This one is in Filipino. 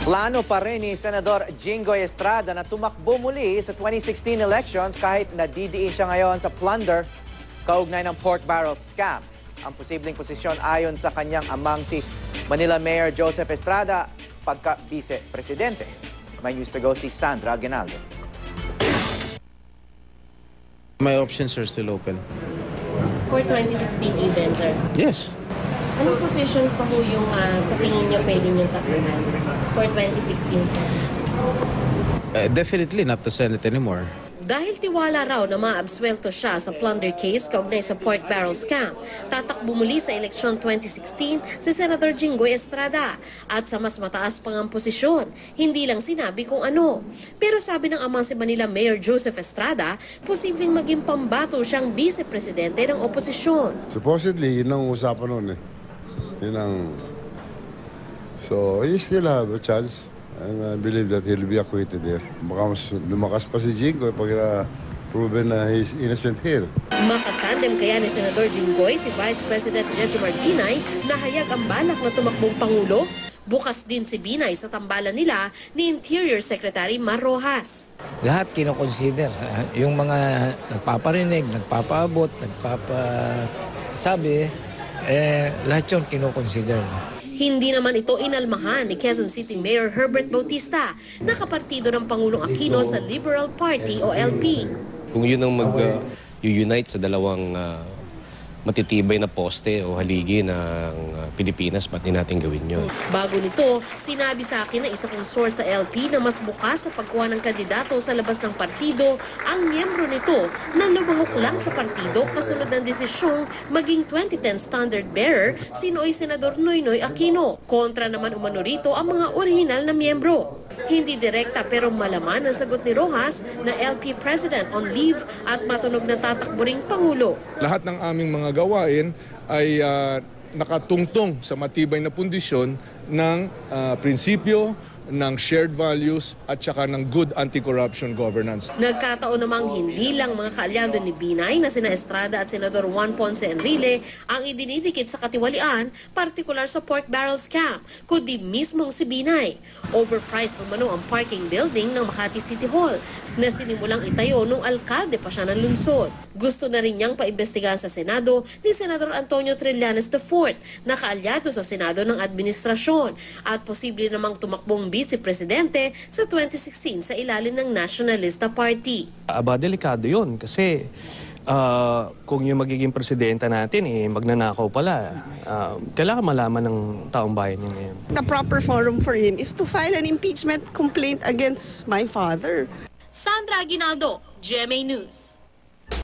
Plano pa rin ni Senador Jinggoy Estrada na tumakbo muli sa 2016 elections kahit nadidiin siya ngayon sa plunder kaugnay ng pork barrel scam. Ang posibleng posisyon ayon sa kanyang amang si Manila Mayor Joseph Estrada pagka-vice-presidente. May news to go si Sandra Aguinaldo. My options are still open. For 2016 event, sir? Yes. Ano position pa ho yung sa tingin nyo pwede nyo tapunan for 2016, sir? Definitely not the Senate anymore. Dahil tiwala raw na maabswelto siya sa plunder case kaugnay sa pork barrel scam, tatakbo muli sa eleksyon 2016 si Senator Jinggoy Estrada at sa mas mataas pang ang posisyon. Hindi lang sinabi kung ano. Pero sabi ng amang si Manila Mayor Joseph Estrada, posibleng maging pambato siyang vice-presidente ng oposisyon. Supposedly, yun ang usapan nun eh. Yun ang... So, he still have a chance. And I believe that he'll be acquitted there. Baka mas lumakas pa si Jinggoy pag proven na he's innocent here. Makatandem kaya ni Senador Jinggoy si Vice President Jejomar Binay na hayag ang balak na tumakbong Pangulo? Bukas din si Binay sa tambalan nila ni Interior Secretary Mar Rojas. Lahat kinoconsider. Yung mga nagpaparinig, nagpapaabot, nagpapasabi, lahat yun kinoconsider. Hindi naman ito inalmahan ni Quezon City Mayor Herbert Bautista na kapartido ng Pangulong Aquino sa Liberal Party o LP. Kung yun ang mag-unite sa dalawang matitibay na poste o haligi ng Pilipinas, pati natin gawin yun. Bago nito, sinabi sa akin na isa kong source sa LP na mas bukas sa pagkuha ng kandidato sa labas ng partido ang miyembro nito na lumahok lang sa partido kasunod ng desisyong maging 2010 standard bearer si Noy Senador Noynoy Aquino. Kontra naman umano rito ang mga orihinal na miyembro. Hindi direkta pero malaman ang sagot ni Rojas na LP President on leave at matunog na tatakbo ring Pangulo. Lahat ng aming mga gawain ay nakatungtong sa matibay na pundisyon ng prinsipyo, ng shared values at saka ng good anti-corruption governance. Nagkataon namang hindi lang mga kaalyado ni Binay na sina Estrada at Senador Juan Ponce Enrile ang idinidikit sa katiwalian, partikular sa pork barrel scam, kundi mismong si Binay. Overpriced umano ang parking building ng Makati City Hall na sinimulang itayo nung alkalde pa siya ng lungsod. Gusto na rin niyang paimbestigahan sa Senado ni Senador Antonio Trillanes IV na kaalyado sa Senado ng Administrasyon at posible namang tumakbong vice-presidente sa 2016 sa ilalim ng Nationalista Party. Delikado yun kasi kung yung magiging presidenta natin magnanakaw pala, kailangan malaman ng taong bayan niya ngayon. The proper forum for him is to file an impeachment complaint against my father. Sandra Aguinaldo, GMA News.